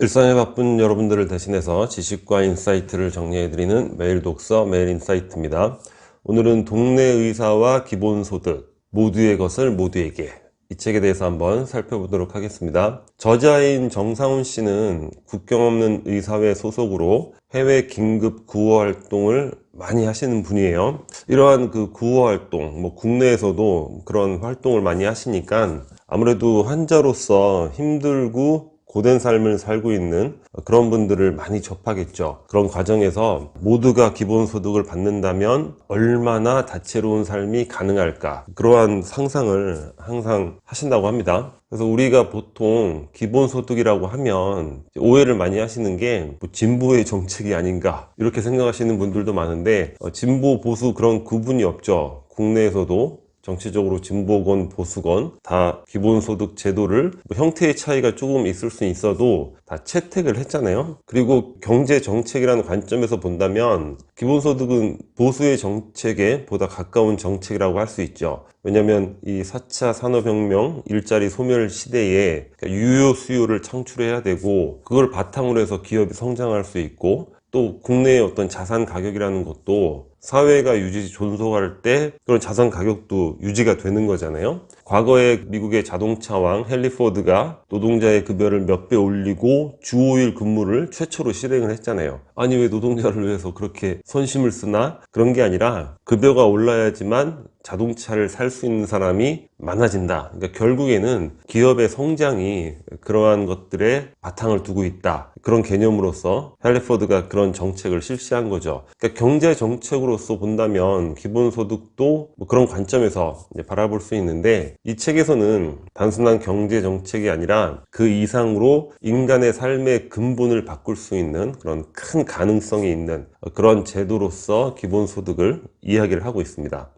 일상에 바쁜 여러분들을 대신해서 지식과 인사이트를 정리해드리는 매일 독서 매일 인사이트입니다. 오늘은 동네 의사와 기본소득, 모두의 것을 모두에게, 이 책에 대해서 한번 살펴보도록 하겠습니다. 저자인 정상훈 씨는 국경 없는 의사회 소속으로 해외 긴급 구호 활동을 많이 하시는 분이에요. 이러한 그 구호 활동, 국내에서도 그런 활동을 많이 하시니까 아무래도 환자로서 힘들고 고된 삶을 살고 있는 그런 분들을 많이 접하겠죠. 그런 과정에서 모두가 기본소득을 받는다면 얼마나 다채로운 삶이 가능할까, 그러한 상상을 항상 하신다고 합니다. 그래서 우리가 보통 기본소득이라고 하면 오해를 많이 하시는 게 진보의 정책이 아닌가 이렇게 생각하시는 분들도 많은데, 진보 보수 그런 구분이 없죠. 국내에서도 정치적으로 진보건 보수건 다 기본소득 제도를 형태의 차이가 조금 있을 수 있어도 다 채택을 했잖아요. 그리고 경제정책이라는 관점에서 본다면 기본소득은 보수의 정책에 보다 가까운 정책이라고 할 수 있죠. 왜냐하면 이 4차 산업혁명 일자리 소멸 시대에 유효 수요를 창출해야 되고, 그걸 바탕으로 해서 기업이 성장할 수 있고, 또 국내의 어떤 자산 가격이라는 것도 사회가 유지 존속할 때 그런 자산 가격도 유지가 되는 거잖아요. 과거에 미국의 자동차왕 헨리 포드가 노동자의 급여를 몇 배 올리고 주 5일 근무를 최초로 실행을 했잖아요. 아니, 왜 노동자를 위해서 그렇게 선심을 쓰나? 그런 게 아니라 급여가 올라야지만 자동차를 살 수 있는 사람이 많아진다. 그러니까 결국에는 기업의 성장이 그러한 것들에 바탕을 두고 있다. 그런 개념으로서 헨리 포드가 그런 정책을 실시한 거죠. 그러니까 경제 정책으로서 본다면 기본소득도 그런 관점에서 바라볼 수 있는데, 이 책에서는 단순한 경제 정책이 아니라 그 이상으로 인간의 삶의 근본을 바꿀 수 있는 그런 큰 가능성이 있는 그런 제도로서 기본소득을 이야기를 하고 있습니다.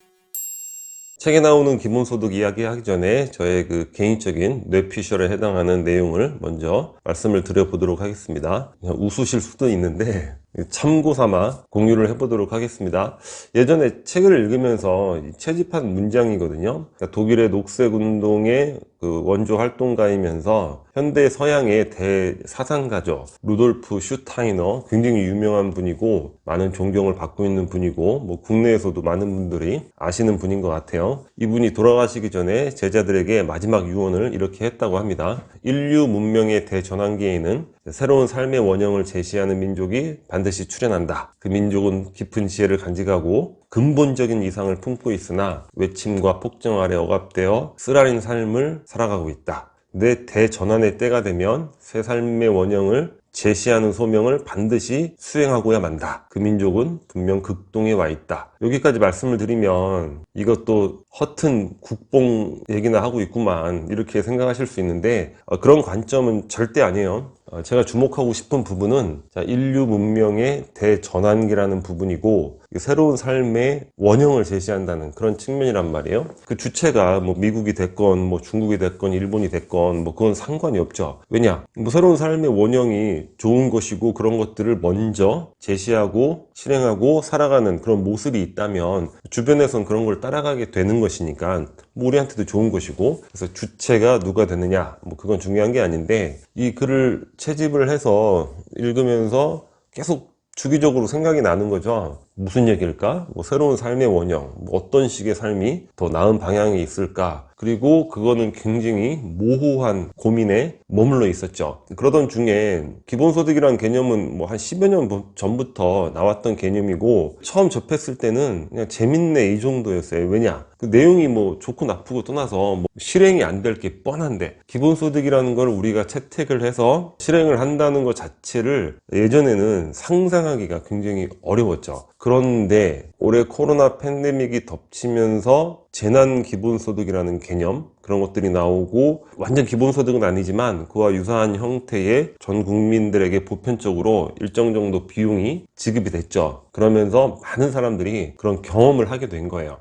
책에 나오는 기본소득 이야기하기 전에 저의 그 개인적인 뇌피셜에 해당하는 내용을 먼저 말씀을 드려보도록 하겠습니다. 웃으실 수도 있는데 참고 삼아 공유를 해보도록 하겠습니다. 예전에 책을 읽으면서 채집한 문장이거든요. 그러니까 독일의 녹색운동의 그 원조 활동가이면서 현대 서양의 대사상가죠. 루돌프 슈타이너, 굉장히 유명한 분이고 많은 존경을 받고 있는 분이고 국내에서도 많은 분들이 아시는 분인 것 같아요. 이분이 돌아가시기 전에 제자들에게 마지막 유언을 이렇게 했다고 합니다. 인류 문명의 대전환기에는 새로운 삶의 원형을 제시하는 민족이 반드시 출현한다. 그 민족은 깊은 지혜를 간직하고 근본적인 이상을 품고 있으나 외침과 폭정 아래 억압되어 쓰라린 삶을 살아가고 있다. 내 대전환의 때가 되면 새 삶의 원형을 제시하는 소명을 반드시 수행하고야 만다. 그 민족은 분명 극동에 와 있다. 여기까지 말씀을 드리면 이것도 허튼 국뽕 얘기나 하고 있구만 이렇게 생각하실 수 있는데, 그런 관점은 절대 아니에요. 제가 주목하고 싶은 부분은 인류 문명의 대전환기라는 부분이고, 새로운 삶의 원형을 제시한다는 그런 측면이란 말이에요. 그 주체가 미국이 됐건 중국이 됐건 일본이 됐건 그건 상관이 없죠. 왜냐? 새로운 삶의 원형이 좋은 것이고 그런 것들을 먼저 제시하고 실행하고 살아가는 그런 모습이 있다면 주변에선 그런 걸 따라가게 되는 것이니까 우리한테도 좋은 것이고, 그래서 주체가 누가 되느냐 그건 중요한 게 아닌데, 이 글을 채집을 해서 읽으면서 계속 주기적으로 생각이 나는 거죠. 무슨 얘기일까? 새로운 삶의 원형, 어떤 식의 삶이 더 나은 방향이 있을까? 그리고 그거는 굉장히 모호한 고민에 머물러 있었죠. 그러던 중에 기본소득이라는 개념은 한 10여 년 전부터 나왔던 개념이고, 처음 접했을 때는 그냥 재밌네 이 정도였어요. 왜냐? 그 내용이 좋고 나쁘고 떠나서 실행이 안 될 게 뻔한데, 기본소득이라는 걸 우리가 채택을 해서 실행을 한다는 것 자체를 예전에는 상상하기가 굉장히 어려웠죠. 그런데 올해 코로나 팬데믹이 덮치면서 재난 기본소득이라는 개념, 그런 것들이 나오고, 완전 기본소득은 아니지만 그와 유사한 형태의 전 국민들에게 보편적으로 일정 정도 비용이 지급이 됐죠. 그러면서 많은 사람들이 그런 경험을 하게 된 거예요.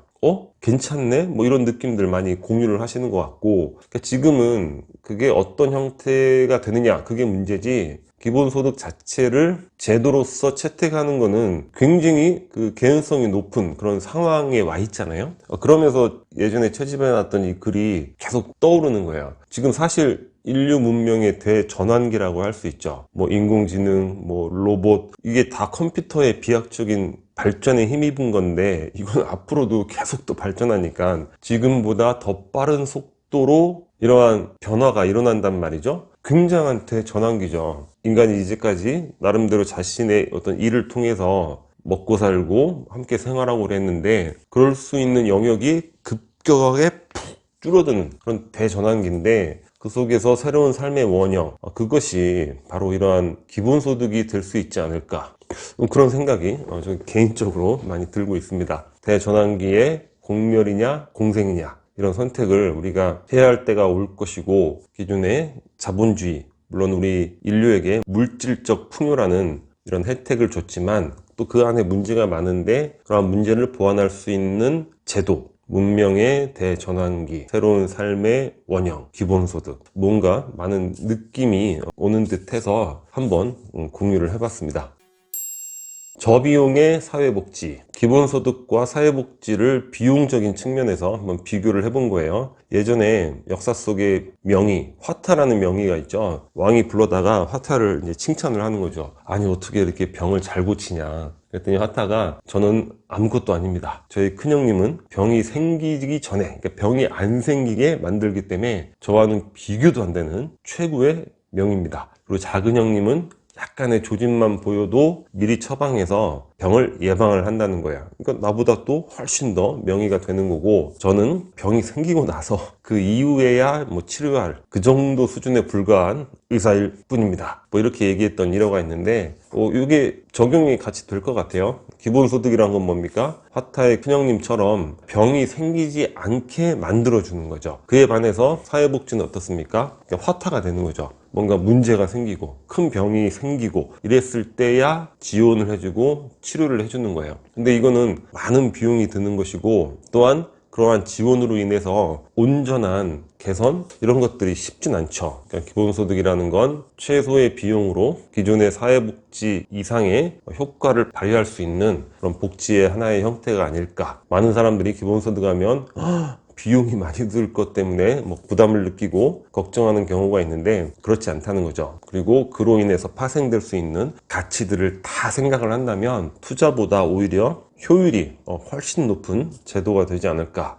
괜찮네? 이런 느낌들 많이 공유를 하시는 것 같고, 그러니까 지금은 그게 어떤 형태가 되느냐, 그게 문제지, 기본소득 자체를 제도로서 채택하는 거는 굉장히 그 개연성이 높은 그런 상황에 와 있잖아요. 그러면서 예전에 채집해놨던 이 글이 계속 떠오르는 거예요. 지금 사실 인류 문명의 대전환기라고 할 수 있죠. 뭐 인공지능, 뭐 로봇, 이게 다 컴퓨터의 비약적인 발전에 힘입은 건데, 이건 앞으로도 계속 또 발전하니까 지금보다 더 빠른 속도로 이러한 변화가 일어난단 말이죠. 굉장한 대전환기죠. 인간이 이제까지 나름대로 자신의 어떤 일을 통해서 먹고 살고 함께 생활하고 그랬는데, 그럴 수 있는 영역이 급격하게 푹 줄어드는 그런 대전환기인데, 그 속에서 새로운 삶의 원형, 그것이 바로 이러한 기본소득이 될 수 있지 않을까, 그런 생각이 저 개인적으로 많이 들고 있습니다. 대전환기에 공멸이냐 공생이냐, 이런 선택을 우리가 해야 할 때가 올 것이고, 기존의 자본주의, 물론 우리 인류에게 물질적 풍요라는 이런 혜택을 줬지만 또 그 안에 문제가 많은데, 그러한 문제를 보완할 수 있는 제도, 문명의 대전환기, 새로운 삶의 원형, 기본소득, 뭔가 많은 느낌이 오는 듯해서 한번 공유를 해봤습니다. 저비용의 사회복지, 기본소득과 사회복지를 비용적인 측면에서 한번 비교를 해본 거예요. 예전에 역사 속에 명의, 화타라는 명의가 있죠. 왕이 불러다가 화타를 이제 칭찬을 하는 거죠. 아니, 어떻게 이렇게 병을 잘 고치냐. 그랬더니 화타가, 저는 아무것도 아닙니다. 저희 큰형님은 병이 생기기 전에, 그러니까 병이 안 생기게 만들기 때문에 저와는 비교도 안 되는 최고의 명의입니다. 그리고 작은 형님은 약간의 조짐만 보여도 미리 처방해서 병을 예방을 한다는 거야. 그러니까 나보다 또 훨씬 더 명의가 되는 거고, 저는 병이 생기고 나서 그 이후에야 뭐 치료할 그 정도 수준에 불과한 의사일 뿐입니다. 뭐 이렇게 얘기했던 일화가 있는데, 이게 적용이 같이 될 것 같아요. 기본소득이란 건 뭡니까? 화타의 큰형님처럼 병이 생기지 않게 만들어주는 거죠. 그에 반해서 사회복지는 어떻습니까? 그러니까 화타가 되는 거죠. 뭔가 문제가 생기고 큰 병이 생기고 이랬을 때야 지원을 해주고 치료를 해주는 거예요. 근데 이거는 많은 비용이 드는 것이고, 또한 그러한 지원으로 인해서 온전한 개선, 이런 것들이 쉽진 않죠. 그러니까 기본소득이라는 건 최소의 비용으로 기존의 사회복지 이상의 효과를 발휘할 수 있는 그런 복지의 하나의 형태가 아닐까. 많은 사람들이 기본소득 하면 비용이 많이 들 것 때문에 뭐 부담을 느끼고 걱정하는 경우가 있는데, 그렇지 않다는 거죠. 그리고 그로 인해서 파생될 수 있는 가치들을 다 생각을 한다면 투자보다 오히려 효율이 훨씬 높은 제도가 되지 않을까.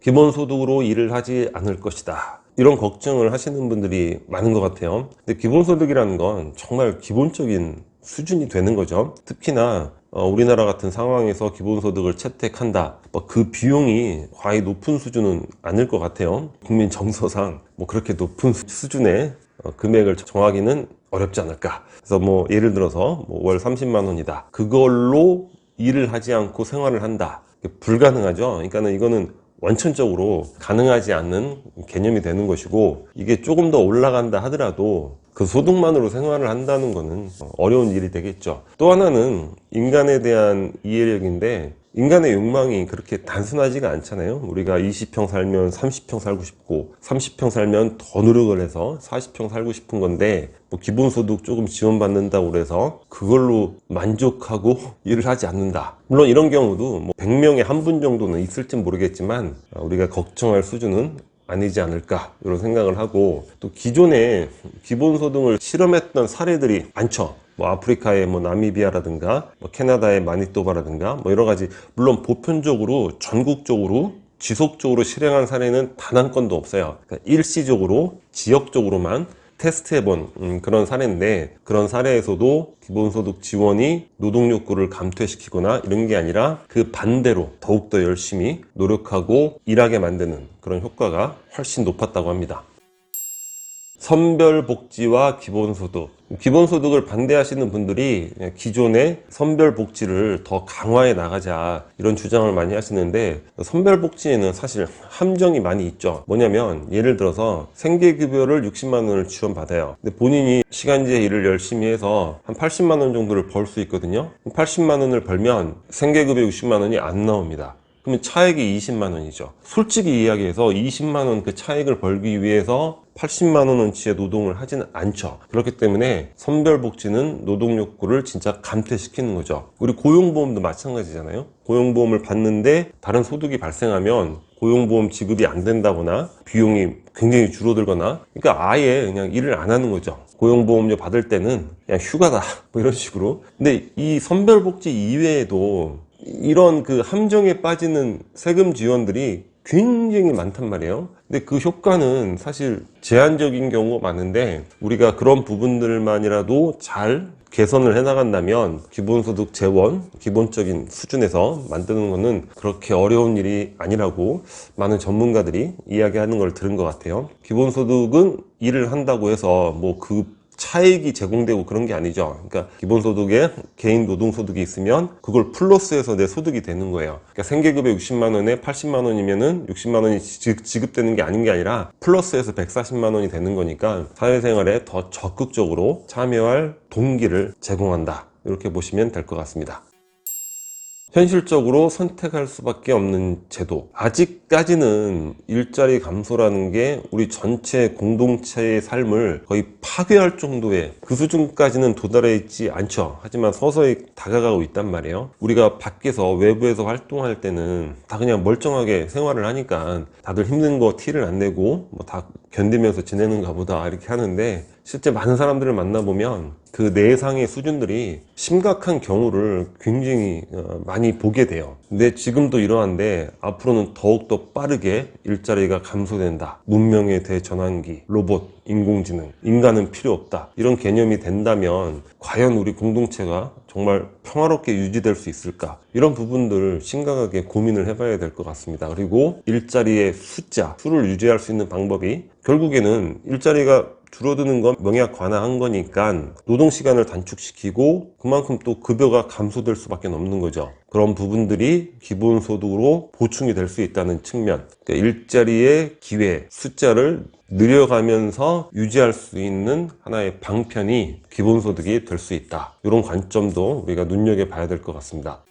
기본소득으로 일을 하지 않을 것이다, 이런 걱정을 하시는 분들이 많은 것 같아요. 근데 기본소득이라는 건 정말 기본적인 수준이 되는 거죠. 특히나 우리나라 같은 상황에서 기본소득을 채택한다, 그 비용이 과히 높은 수준은 아닐 것 같아요. 국민 정서상 뭐 그렇게 높은 수준의 금액을 정하기는 어렵지 않을까. 그래서 뭐 예를 들어서 월 30만 원이다, 그걸로 일을 하지 않고 생활을 한다, 불가능하죠. 그러니까는 이거는 원천적으로 가능하지 않는 개념이 되는 것이고, 이게 조금 더 올라간다 하더라도 그 소득만으로 생활을 한다는 거는 어려운 일이 되겠죠. 또 하나는 인간에 대한 이해력인데, 인간의 욕망이 그렇게 단순하지가 않잖아요. 우리가 20평 살면 30평 살고 싶고, 30평 살면 더 노력을 해서 40평 살고 싶은 건데, 뭐 기본소득 조금 지원받는다고 그래서 그걸로 만족하고 일을 하지 않는다. 물론 이런 경우도 뭐 100명에 한 분 정도는 있을지 모르겠지만, 우리가 걱정할 수준은 아니지 않을까, 이런 생각을 하고, 또 기존에 기본소득을 실험했던 사례들이 많죠. 뭐 아프리카의 뭐 나미비아라든가 뭐 캐나다의 마니토바라든가 뭐 여러 가지, 물론 보편적으로 전국적으로 지속적으로 실행한 사례는 단 한 건도 없어요. 그러니까 일시적으로 지역적으로만 테스트해본 그런 사례인데, 그런 사례에서도 기본소득 지원이 노동욕구를 감퇴시키거나 이런 게 아니라 그 반대로 더욱더 열심히 노력하고 일하게 만드는 그런 효과가 훨씬 높았다고 합니다. 선별복지와 기본소득, 기본소득을 반대하시는 분들이 기존의 선별복지를 더 강화해 나가자, 이런 주장을 많이 하시는데, 선별복지에는 사실 함정이 많이 있죠. 뭐냐면 예를 들어서 생계급여를 60만 원을 지원받아요. 근데 본인이 시간제 일을 열심히 해서 한 80만 원 정도를 벌 수 있거든요. 80만 원을 벌면 생계급여 60만 원이 안 나옵니다. 그러면 차액이 20만 원이죠. 솔직히 이야기해서 20만 원 그 차액을 벌기 위해서 80만 원어치의 노동을 하지는 않죠. 그렇기 때문에 선별복지는 노동욕구를 진짜 감퇴시키는 거죠. 우리 고용보험도 마찬가지잖아요. 고용보험을 받는데 다른 소득이 발생하면 고용보험 지급이 안 된다거나 비용이 굉장히 줄어들거나, 그러니까 아예 그냥 일을 안 하는 거죠. 고용보험료 받을 때는 그냥 휴가다 뭐 이런 식으로. 근데 이 선별복지 이외에도 이런 그 함정에 빠지는 세금 지원들이 굉장히 많단 말이에요. 근데 그 효과는 사실 제한적인 경우가 많은데, 우리가 그런 부분들만이라도 잘 개선을 해나간다면 기본소득 재원 기본적인 수준에서 만드는 것은 그렇게 어려운 일이 아니라고 많은 전문가들이 이야기하는 걸 들은 것 같아요. 기본소득은 일을 한다고 해서 뭐 그 차익이 제공되고 그런 게 아니죠. 그러니까 기본소득에 개인 노동소득이 있으면 그걸 플러스해서 내 소득이 되는 거예요. 그러니까 생계급여 60만 원에 80만 원이면은 60만 원이 지급되는 게 아닌 게 아니라 플러스해서 140만 원이 되는 거니까 사회생활에 더 적극적으로 참여할 동기를 제공한다. 이렇게 보시면 될 것 같습니다. 현실적으로 선택할 수밖에 없는 제도. 아직까지는 일자리 감소라는 게 우리 전체 공동체의 삶을 거의 파괴할 정도의 그 수준까지는 도달해 있지 않죠. 하지만 서서히 다가가고 있단 말이에요. 우리가 밖에서 외부에서 활동할 때는 다 그냥 멀쩡하게 생활을 하니까 다들 힘든 거 티를 안 내고 뭐 다 견디면서 지내는가 보다 이렇게 하는데, 실제 많은 사람들을 만나보면 그 내상의 수준들이 심각한 경우를 굉장히 많이 보게 돼요. 근데 지금도 이러한데 앞으로는 더욱더 빠르게 일자리가 감소된다. 문명의 대전환기, 로봇, 인공지능, 인간은 필요 없다. 이런 개념이 된다면 과연 우리 공동체가 정말 평화롭게 유지될 수 있을까? 이런 부분들을 심각하게 고민을 해봐야 될 것 같습니다. 그리고 일자리의 수를 유지할 수 있는 방법이 결국에는 일자리가 줄어드는 건 명약 관화한 거니까 노동시간을 단축시키고 그만큼 또 급여가 감소될 수밖에 없는 거죠. 그런 부분들이 기본소득으로 보충이 될 수 있다는 측면, 그러니까 일자리의 기회, 숫자를 늘려가면서 유지할 수 있는 하나의 방편이 기본소득이 될 수 있다. 이런 관점도 우리가 눈여겨봐야 될 것 같습니다.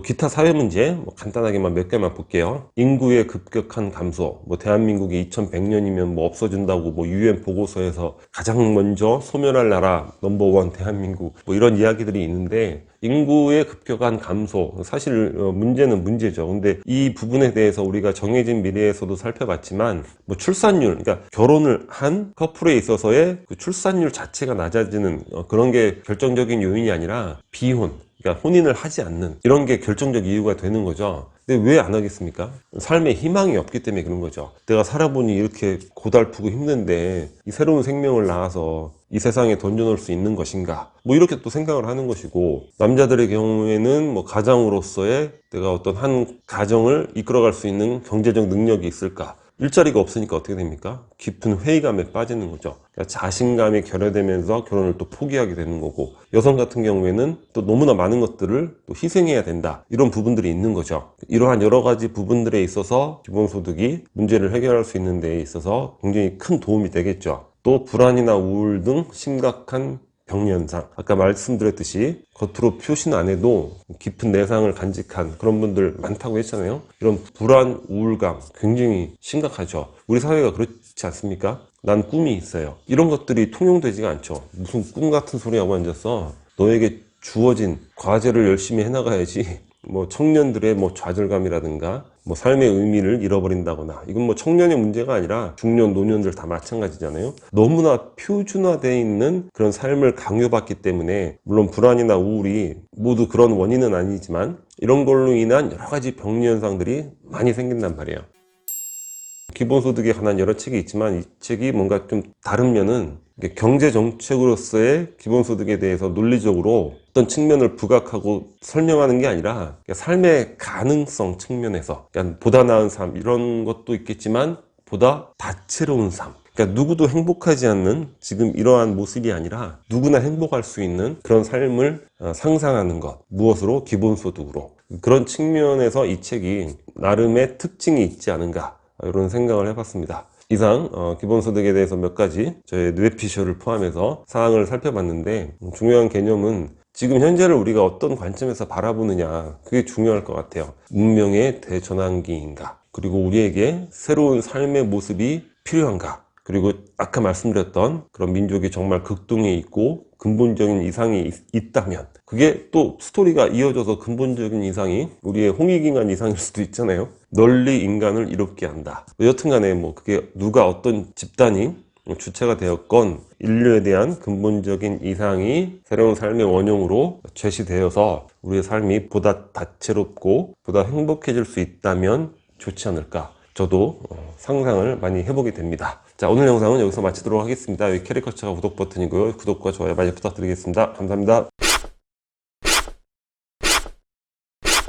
기타 사회 문제 간단하게만 몇 개만 볼게요. 인구의 급격한 감소, 대한민국이 2100년이면 없어진다고 유엔 보고서에서 가장 먼저 소멸할 나라 넘버원 대한민국 이런 이야기들이 있는데, 인구의 급격한 감소, 사실 문제는 문제죠. 근데 이 부분에 대해서 우리가 정해진 미래에서도 살펴봤지만 출산율, 그러니까 결혼을 한 커플에 있어서의 그 출산율 자체가 낮아지는 그런 게 결정적인 요인이 아니라 비혼, 그러니까 혼인을 하지 않는 이런 게 결정적 이유가 되는 거죠. 근데 왜 안 하겠습니까? 삶에 희망이 없기 때문에 그런 거죠. 내가 살아보니 이렇게 고달프고 힘든데 이 새로운 생명을 낳아서 이 세상에 던져놓을 수 있는 것인가? 이렇게 또 생각을 하는 것이고, 남자들의 경우에는 가장으로서의 내가 어떤 한 가정을 이끌어갈 수 있는 경제적 능력이 있을까? 일자리가 없으니까 어떻게 됩니까? 깊은 회의감에 빠지는 거죠. 그러니까 자신감이 결여되면서 결혼을 또 포기하게 되는 거고, 여성 같은 경우에는 또 너무나 많은 것들을 또 희생해야 된다. 이런 부분들이 있는 거죠. 이러한 여러 가지 부분들에 있어서 기본소득이 문제를 해결할 수 있는 데 있어서 굉장히 큰 도움이 되겠죠. 또 불안이나 우울 등 심각한 병리현상, 아까 말씀드렸듯이 겉으로 표시는 안 해도 깊은 내상을 간직한 그런 분들 많다고 했잖아요. 이런 불안, 우울감 굉장히 심각하죠. 우리 사회가 그렇지 않습니까? 난 꿈이 있어요. 이런 것들이 통용되지가 않죠. 무슨 꿈 같은 소리 하고 앉아서 너에게 주어진 과제를 열심히 해나가야지 청년들의 좌절감이라든가 삶의 의미를 잃어버린다거나, 이건 청년의 문제가 아니라 중년, 노년들 다 마찬가지잖아요. 너무나 표준화되어 있는 그런 삶을 강요받기 때문에, 물론 불안이나 우울이 모두 그런 원인은 아니지만 이런 걸로 인한 여러 가지 병리 현상들이 많이 생긴단 말이에요. 기본소득에 관한 여러 책이 있지만 이 책이 뭔가 좀 다른 면은 경제정책으로서의 기본소득에 대해서 논리적으로 어떤 측면을 부각하고 설명하는 게 아니라 삶의 가능성 측면에서 보다 나은 삶 이런 것도 있겠지만 보다 다채로운 삶, 그러니까 누구도 행복하지 않는 지금 이러한 모습이 아니라 누구나 행복할 수 있는 그런 삶을 상상하는 것, 무엇으로? 기본소득으로. 그런 측면에서 이 책이 나름의 특징이 있지 않은가, 이런 생각을 해봤습니다. 이상 기본소득에 대해서 몇 가지 저의 뇌피셜을 포함해서 사항을 살펴봤는데, 중요한 개념은 지금 현재를 우리가 어떤 관점에서 바라보느냐, 그게 중요할 것 같아요. 문명의 대전환기인가, 그리고 우리에게 새로운 삶의 모습이 필요한가, 그리고 아까 말씀드렸던 그런 민족이 정말 극동에 있고 근본적인 이상이 있다면, 그게 또 스토리가 이어져서 근본적인 이상이 우리의 홍익인간 이상일 수도 있잖아요. 널리 인간을 이롭게 한다. 여튼간에 뭐 그게 누가 어떤 집단이 주체가 되었건 인류에 대한 근본적인 이상이 새로운 삶의 원형으로 제시되어서 우리의 삶이 보다 다채롭고 보다 행복해질 수 있다면 좋지 않을까. 저도 상상을 많이 해보게 됩니다. 자, 오늘 영상은 여기서 마치도록 하겠습니다. 여기 캐리커처가 구독 버튼이고요. 구독과 좋아요 많이 부탁드리겠습니다. 감사합니다.